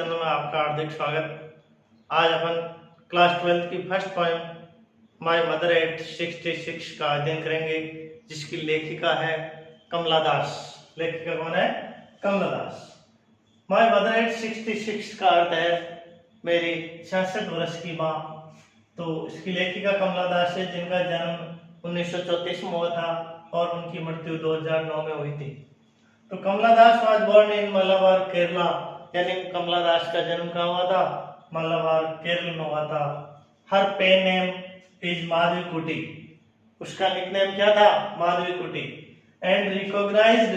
Channel में आपका हार्दिक स्वागत। आज अपन क्लास 12 की first poem my mother eight 66 का अध्ययन करेंगे, जिसकी लेखिका है कमला दास। लेखिका कौन है? कमला दास। माय मदर एट 66 का अर्थ है मेरी 66 वर्ष की माँ। तो इसकी लेखिका कमला दास है, जिनका जन्म 1934 में हुआ था और उनकी मृत्यु 2009 में हुई थी। तो Kamala Das was born in Malabar Kerala, यानी कमला दास का जन्म कहाँ हुआ था? मलाबार केरल में हुआ था। Her pen name is Madhavi Kutty, उसका निकनेम क्या था? Madhavi Kutty. And recognised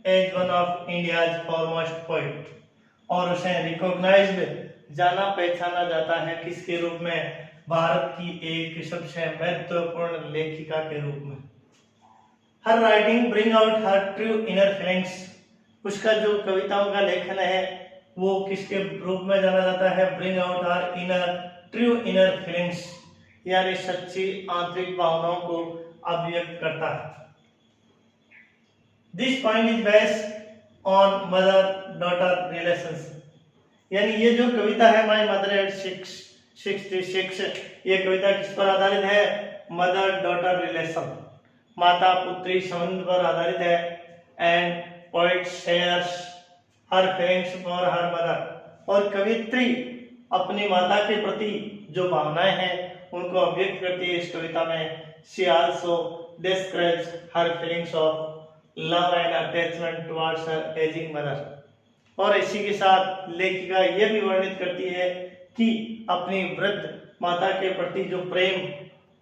as one of India's foremost poet, और उसे रिकॉग्नाइज्ड जाना पहचाना जाता है किसके रूप में? भारत की एक सबसे महत्वपूर्ण लेखिका के रूप में। हर राइटिंग ब्रिंग आउट हर ट्रू इनर फीलिंग्स, उसका जो कविताओं का लेखन है वो किसके रूप में जाना जाता है? Bring out her inner true inner feelings, यानी सच्ची आंतरिक भावनाओं को अभिव्यक्त करता है। This point is based on mother daughter relations, यानी ये जो कविता है माय मदर एट 66, ये कविता किस पर आधारित है? मदर डॉटर रिलेशन, माता पुत्री संबंध पर आधारित है। And poet shares her feelings for her mother, और कवित्री अपनी माता के प्रति जो भावनाएं हैं उनको अभिव्यक्त करती है इस कविता में। She also describes her feelings of love and attachment towards her ageing mother, और इसी के साथ लेखिका ये भी वर्णित करती है कि अपनी वृद्ध माता के प्रति जो प्रेम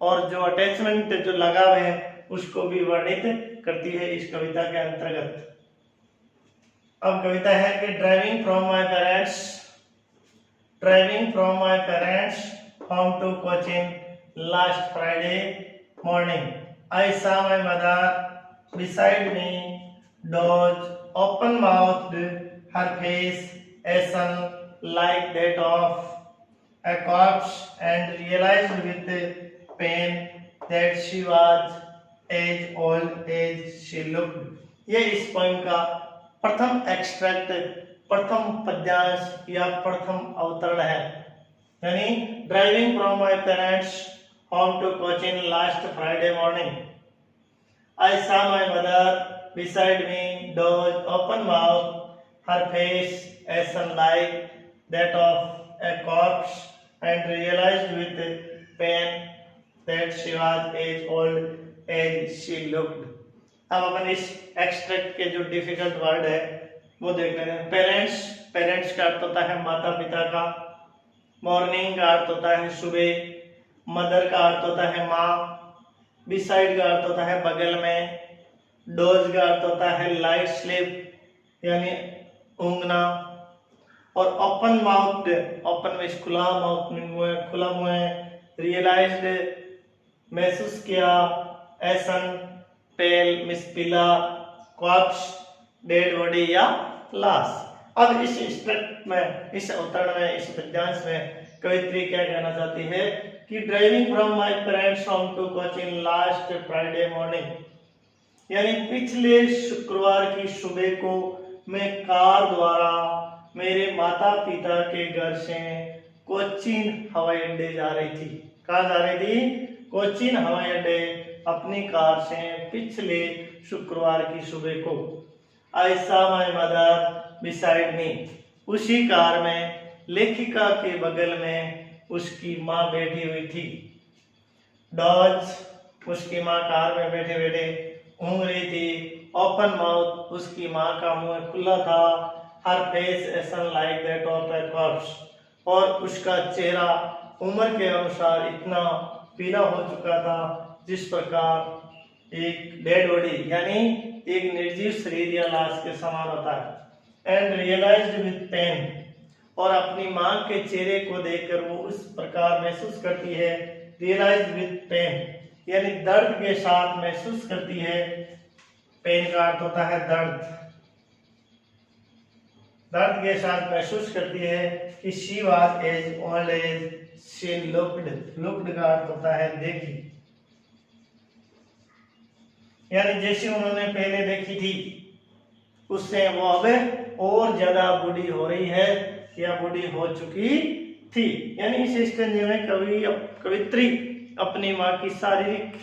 और जो अटैचमेंट, जो लगाव है, उसको भी वर्णित करती है इस कविता के अंतर्गत। अब कविता है कि driving from my parents home to Cochin last Friday morning, I saw my mother beside me, dose open mouthed, her face ashen like that of a corpse, and realized with pain that she was as old as she looked। ये इस poem का प्रथम extract, प्रथम पद्यांश या प्रथम अवतरण है। यानी driving from my parents home to Cochin last Friday morning, I saw my mother beside me, dose open mouth, her face ashen like that of a corpse, and realized with pain that she was as old as she looked। अब अपन इस extract के जो difficult word है वो देख लेते हैं। Parents का अर्थ होता है माता पिता का, मॉर्निंग का अर्थ होता है सुबह, मदर का अर्थ होता है माँ, बिसाइड का अर्थ होता है बगल में, डोज का अर्थ होता है लाइट स्लीप यानी ऊँघना, और ओपन माउथ, ओपन में खुला, माउथ में खुला मुंह है, रियलाइज्ड महसूस किया, एसन पेल मिस पीला, कॉर्प्स डेड बॉडी या लाश। अब इस स्ट्रक्ट में, इस अवतरण में, इस पद्यांश में कवित्री क्या कहना चाहती है कि driving from my parents home to Cochin last Friday morning, यानी पिछले शुक्रवार की सुबह को मैं कार द्वारा मेरे माता पिता के घर से कोचीन हवाई अड्डे जा रही थी। कहाँ जा रही थी? कोचीन हवाई अड्डे अपनी कार से पिछले शुक्रवार की सुबह को। आई सॉ माय मदर बिसाइड मी, उसी कार में लेखिका के बगल में उसकी माँ बैठी हुई थी। डॉज, उसकी माँ कार में बैठे बैठे ऊँघ रही थी। ओपन माउथ, उसकी माँ का मुंह खुला था। Her face ashen like that of a corpse, और उसका चेहरा उम्र के अनुसार इतना पीला हो चुका था जिस प्रकार एक डेड बॉडी यानी एक निर्जीव शरीर या लाश के समान होता है। एंड रियलाइज्ड विद पेन, और अपनी माँ के चेहरे को देखकर वो उस प्रकार महसूस करती है। रियलाइज्ड विद पेन यानी दर्द के साथ महसूस करती है। पेन का अर्थ होता है दर्द, दर्द के साथ महसूस करती है कि she was as old as she looked, looked का अर्थ होता है देखी, यानी जैसे उन्होंने पहले देखी थी उससे वो अब और ज्यादा बूढ़ी हो रही है। या बूढ़ी हो चुकी थी। यानी इस स्टेज में कवित्री अपनी माँ की शारीरिक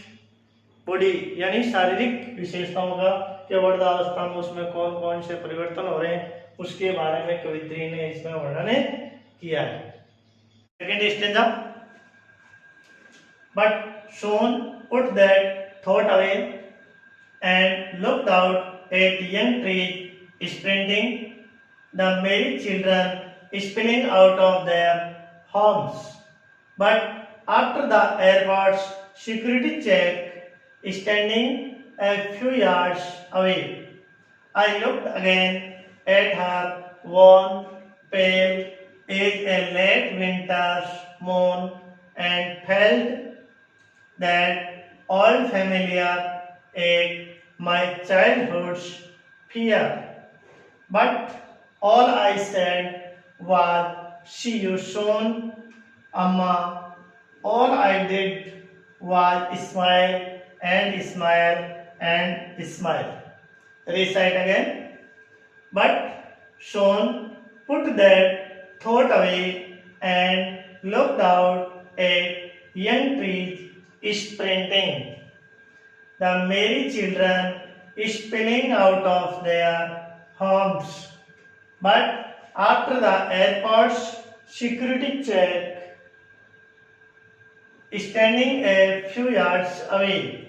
बॉडी यानी शारीरिक विशेषताओं का कि वृद्धावस्था में उसमें कौन कौन से परिवर्तन हो रहे हैं उसके बारे में कवित्री ने इसमें वर्णन किया है। Second stanza, but Son put that thought away and looked out at young trees sprinting the merry children spilling out of their homes. But after the airport's security check, standing a few yards away, I looked again at her worn, pale as a late winter's moon and felt that old familiar ache, my childhood's fear. But all I said was, "See you soon, Amma." All I did was smile and smile and smile. Recite again. But Sean put that thought away and looked out at young trees sprinting, the merry children spilling out of their homes. But after the airport's security check, standing a few yards away,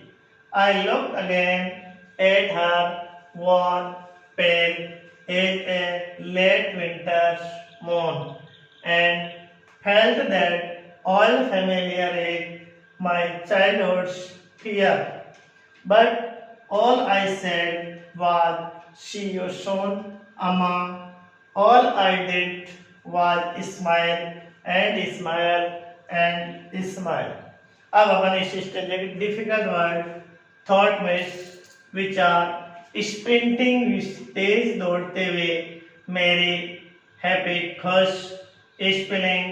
I looked again at her worn, pale as a late winter's moon and felt that all familiar ache, my childhood's fear. But all I said was, "See you soon, Amma." All I did was smile and smile and smile. अब अपन इस stage के difficult word thought में विचार sprinting तेज दौड़ते हुए, मेरे happy खुश, spilling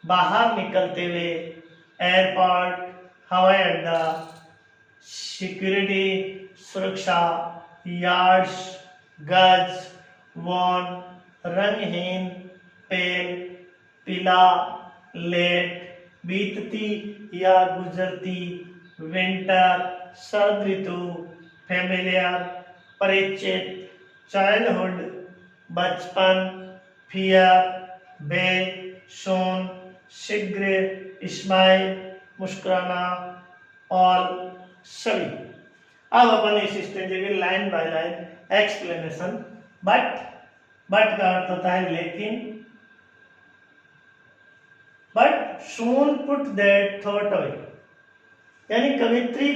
बाहर निकलते हुए, एयरपोर्ट हवाई अड्डा, सिक्योरिटी सुरक्षा, यार्ड्स गज, वॉन रंगहीन, पेल पीला, लेट बीतती या गुजरती, विंटर सर्द ऋतु, फैमिलियर परिचित, चाइल्डहुड बचपन, फियर बे, सोन शीघ्र, स्माइल मुस्कुराना, ऑल सभी। अब अपन इस स्टेज की line by line explanation. But का अर्थ होता है लेकिन, but Son put that thought away, यानी कवित्री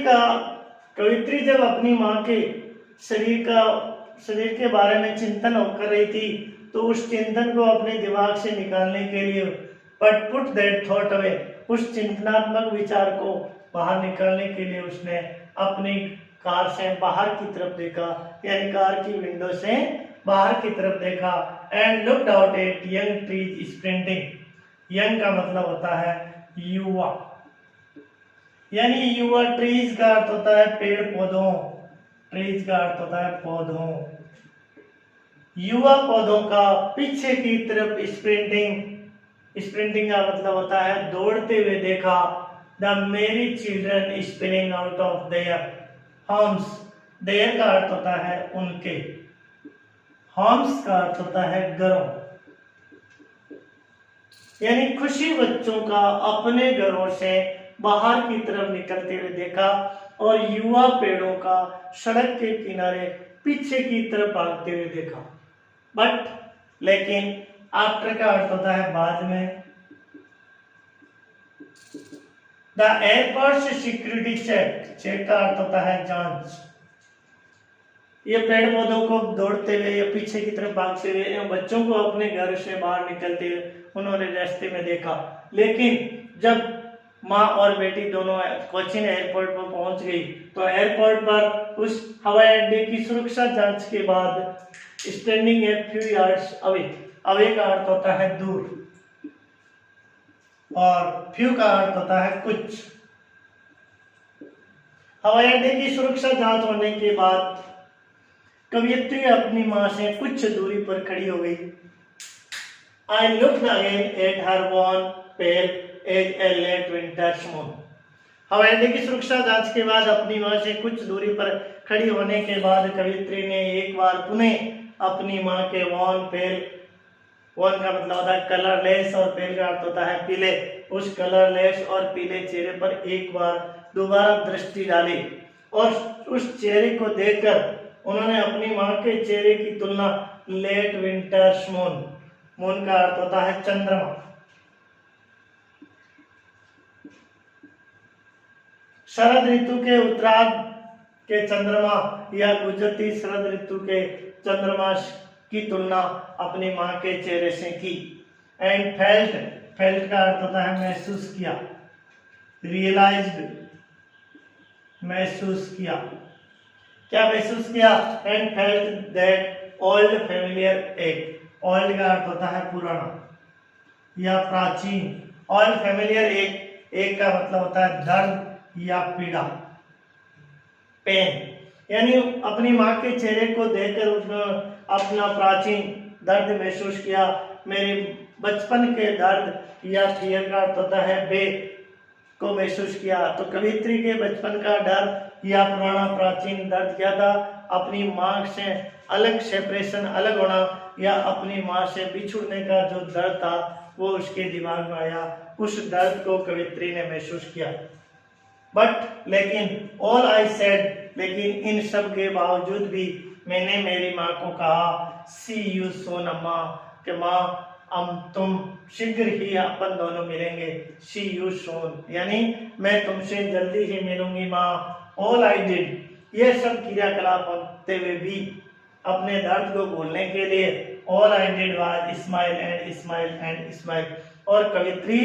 जब अपनी माँ के शरीर के बारे में चिंतन कर रही थी तो उस चिंतन को अपने दिमाग से निकालने के लिए but put that thought away, उस चिंतनात्मक विचार को बाहर निकालने के लिए उसने अपनी कार से बाहर की तरफ देखा, यानी कार की विंडो से बाहर की तरफ देखा and looked out at young trees sprinting. Young का मतलब होता है युवा, यानी युवा ट्रीज का अर्थ होता है पेड़ पौधों, ट्रीज का अर्थ होता है पौधों, युवा पौधों का पीछे की तरफ स्प्रिंटिंग का मतलब होता है दौड़ते हुए देखा। The merry children spinning out of their homes, their का अर्थ होता है उनके, होम्स का अर्थ होता है घरों, यानी खुशी बच्चों का अपने घरों से बाहर की तरफ निकलते हुए देखा और युवा पेड़ों का सड़क के किनारे पीछे की तरफ भागते हुए देखा। बट लेकिन आफ्टर का अर्थ होता है बाद में। द एयरपोर्ट सिक्योरिटी चेक का अर्थ होता है जांच। ये पेड़ पौधों को दौड़ते हुए या पीछे की तरफ भागते हुए एवं बच्चों को अपने घर से बाहर निकलते हुए उन्होंने रास्ते में देखा। लेकिन जब माँ और बेटी दोनों कोचीन एयरपोर्ट पर पहुंच गई तो एयरपोर्ट पर उस हवाई अड्डे की सुरक्षा जांच के बाद standing a few yards away, away का अर्थ होता है दूर और फ्यू का अर्थ होता है कुछ। हवाई अड्डे की सुरक्षा जांच होने के बाद कवियत्री अपनी माँ से कुछ दूरी पर खड़ी हो गई I looked again at her wan, pale as a late winter's moon. हवाई अड्डे की सुरक्षा जांच के बाद अपनी मां से कुछ दूरी पर खड़ी होने के बाद कवित्री ने एक बार पुनः अपनी मां के वॉन पेल, वॉन का मतलब होता है कलरलेस और पेल का अर्थ होता है पीले, उस कलरलेस और पीले चेहरे पर एक बार दोबारा दृष्टि डाली और उस चेहरे को देखकर उन्होंने अपनी मां के चेहरे की तुलना लेट विंटर्स मून, मून का अर्थ होता है चंद्रमा, शरद ऋतु के उत्तरार्ध के चंद्रमा या गुजरती शरद ऋतु के चंद्रमा की तुलना अपनी मां के चेहरे से की। एंड फेल्ट, फेल्ट का अर्थ होता है महसूस किया, रियलाइज्ड महसूस किया, क्या महसूस किया? And felt that old familiar एक, ओल्ड का अर्थ होता है पुराना या प्राचीन, ओल्ड फेमिलियर एक का मतलब होता है दर्द या पीड़ा, पेन, यानी अपनी मां के चेहरे को देखकर उसने अपना प्राचीन दर्द महसूस किया, मेरे बचपन के दर्द या फियर का अर्थ होता है बे को महसूस किया। तो कवित्री के बचपन का डर या पुराना प्राचीन दर्द क्या था? अपनी मां से अलग, सेपरेशन, अलग होना या अपनी मां से बिछुड़ने का जो दर्द था वो उसके दिमाग में आया, उस दर्द को कवित्री ने महसूस किया। बट लेकिन ऑल आई सेड, लेकिन इन सब के बावजूद भी मैंने मेरी माँ को कहा सी यू सोन अम्मा, कि माँ तुम शीघ्र ही अपन दोनों मिलेंगे, सी यू सोन यानी मैं तुमसे जल्दी ही मिलूंगी माँ। ऑल आई डिड, ये सब क्रियाकलाप होते हुए भी अपने दर्द को भूलने के लिए all I did was smile and smile and smile, और कवित्री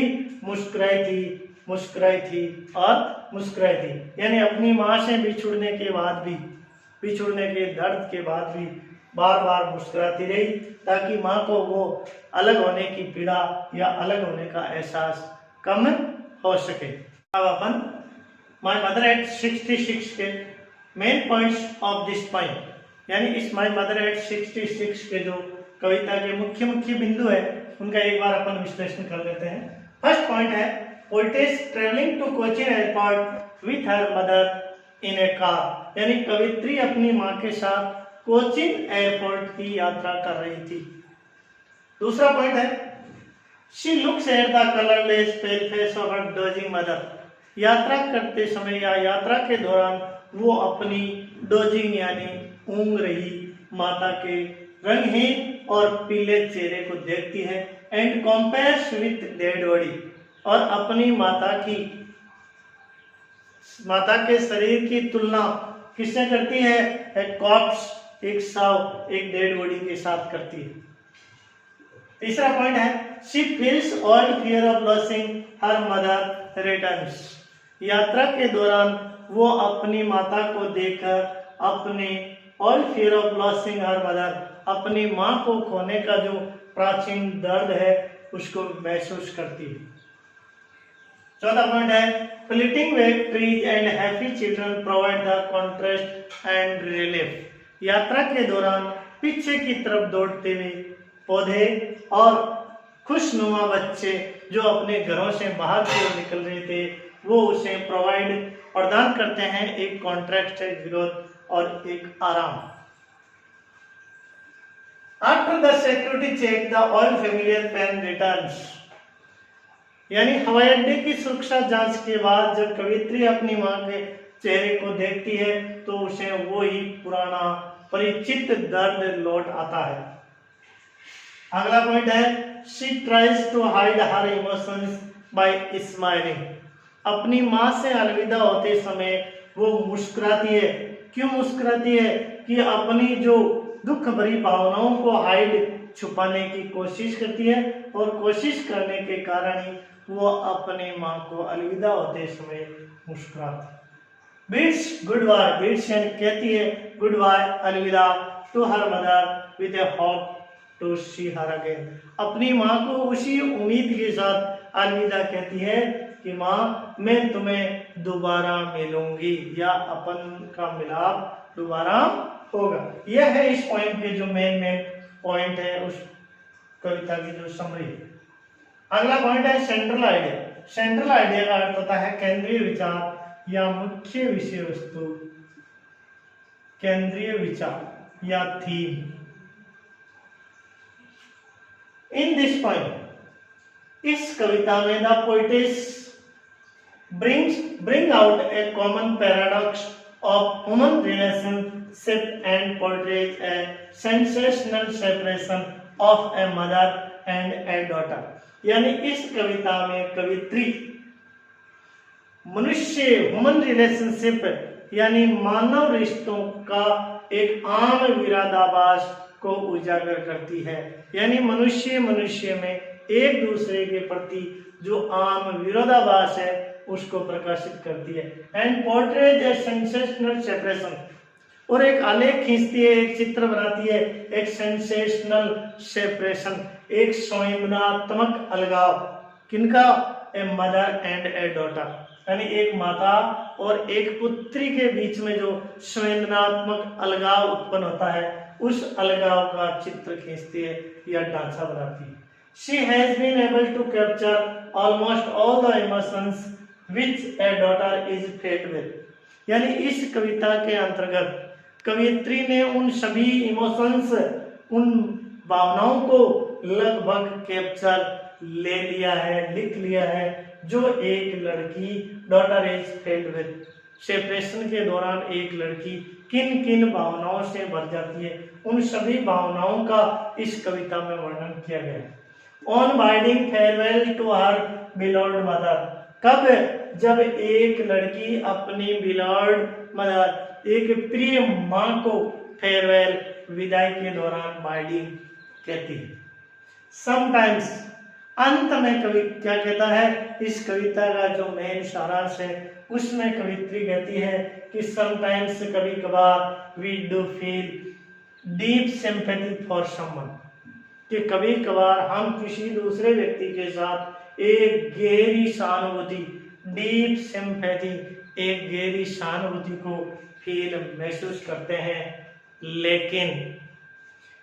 मुस्कुराई थी, मुस्कुराई थी और मुस्कुराई थी, यानी अपनी माँ से बिछुड़ने के बाद भी, बिछुड़ने के दर्द के बाद भी बार बार मुस्कुराती रही ताकि माँ को वो अलग होने की पीड़ा या अलग होने का एहसास कम हो सके। अब अपन माय मदर एट 66 के main points of this poem, यानी इस माय मदर एट 66 के जो कविता के मुख्य मुख्य बिंदु है उनका एक बार अपन विश्लेषण कर लेते हैं। फर्स्ट पॉइंट है poetess travelling to Cochin airport with her mother in a car, यानी कवित्री अपनी मां के साथ कोचीन एयरपोर्ट की यात्रा कर रही थी। दूसरा पॉइंट है she looks at the colourless pale face of her dosing mother, यात्रा करते समय या यात्रा के दौरान वो अपनी डोजिंग यानी ऊँग रही माता के रंगहीन और पीले चेहरे को देखती है। And compares with dead body, और अपनी माता के शरीर की तुलना किससे करती है? एक कॉर्प्स, एक शव, एक डेड बॉडी के साथ करती है। तीसरा पॉइंट है she feels all fear of losing her mother returns, यात्रा के दौरान वो अपनी माता को देखकर अपने all fear of losing her mother, अपनी माँ को खोने का जो प्राचीन दर्द है उसको महसूस करती है। चौथा पॉइंट है fleeting wet trees and happy children provide the contrast and relief, यात्रा के दौरान पीछे की तरफ दौड़ते हुए पौधे और खुशनुमा बच्चे जो अपने घरों से बाहर की ओर निकल रहे थे वो उसे प्रदान करते हैं एक कॉन्ट्रास्ट, विरोध और एक आराम। After the security check the all familiar pain returns, यानी हवाई अड्डे की सुरक्षा जांच के बाद जब कवित्री अपनी मां के चेहरे को देखती है तो उसे वो ही पुराना परिचित दर्द लौट आता है। अगला पॉइंट है she tries to hide her emotions by smiling, अपनी मां से अलविदा होते समय वो मुस्कुराती है। क्यों मुस्कुराती है? कि अपनी जो दुख भरी भावनाओं को हाइड, छुपाने की कोशिश करती है और कोशिश करने के कारण ही वो अपने माँ को अलविदा होते समय मुस्कुराती है। बिड्स गुड बाय, बिड्स कहती है गुड बाय, अलविदा, to her mother with a hope to see her again, अपनी माँ को उसी उम्मीद के साथ अलविदा कहती है कि माँ मैं तुम्हें दोबारा मिलूंगी या अपन का मिलाप दोबारा होगा। यह है इस पॉइंट के जो मेन पॉइंट है उस कविता की जो समरी। अगला पॉइंट है सेंट्रल आइडिया। सेंट्रल आइडिया का अर्थ होता है केंद्रीय विचार या मुख्य विषय वस्तु, केंद्रीय विचार या थीम। इन दिस पॉइंट, इस कविता में the poetess bring out a common paradox of human relationship and portrays a sensational separation of a mother and a daughter। यानी इस कविता में कवित्री मनुष्य ह्यूमन रिलेशनशिप यानी मानव रिश्तों का एक आम विरोधाभास को उजागर करती है। यानी मनुष्य में एक दूसरे के प्रति जो आम विरोधाभास है उसको प्रकाशित करती है। And portrays A sensational separation, और एक आलेख खींचती है, एक चित्र बनाती है, एक सेंसेशनल सेपरेशन, एक संवेदनात्मक अलगाव। किनका? A mother and A daughter, यानी एक माता और एक पुत्री के बीच में जो संवेदनात्मक अलगाव उत्पन्न होता है उस अलगाव का चित्र खींचती है या ढांचा बनाती है। She has been able to capture almost all the emotions which a daughter is filled with। यानी इस कविता के अंतर्गत कवियत्री ने उन सभी इमोशंस, उन भावनाओं को लगभग कैप्चर ले लिया है, लिख लिया है, जो एक लड़की daughter is filled with. Separation के दौरान एक लड़की किन किन भावनाओं से भर जाती है, उन सभी भावनाओं का इस कविता में वर्णन किया गया है। On biding farewell to her beloved mother, कब? जब एक लड़की अपनी बिलोव्ड मदर, एक प्रिय माँ को फेयरवेल, विदाई के दौरान बाइडिंग कहती है। समटाइम्स, अंत में कवि क्या कहता है? इस कविता का जो मेन सारांश है उसमें कवित्री कहती है कि समटाइम्स, कभी कभार, we do feel deep sympathy for someone, कि कभी कभार हम किसी दूसरे व्यक्ति के साथ एक गहरी सहानुभूति, डीप सिंपैथी, एक गहरी सहानुभूति को फील महसूस करते हैं, लेकिन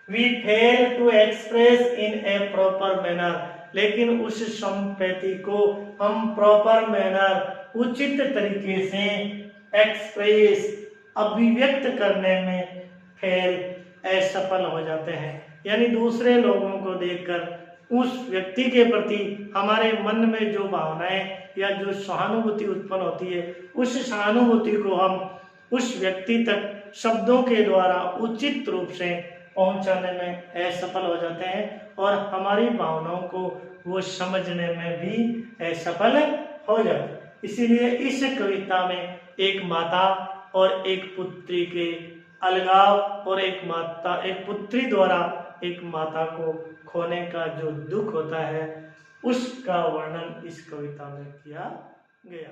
we fail to express in a proper manner, लेकिन उस सिंपैथी को हम प्रॉपर मैनर, उचित तरीके से एक्सप्रेस, अभिव्यक्त करने में फेल, असफल हो जाते हैं। यानी दूसरे लोगों को देखकर उस व्यक्ति के प्रति हमारे मन में जो भावनाएं या जो सहानुभूति उत्पन्न होती है, उस सहानुभूति को हम उस व्यक्ति तक शब्दों के द्वारा उचित रूप से पहुंचाने में असफल हो जाते हैं और हमारी भावनाओं को वो समझने में भी असफल हो जाते हैं। इसीलिए इस कविता में एक माता और एक पुत्री के अलगाव और एक पुत्री द्वारा एक माता को खोने का जो दुख होता है उसका वर्णन इस कविता में किया गया।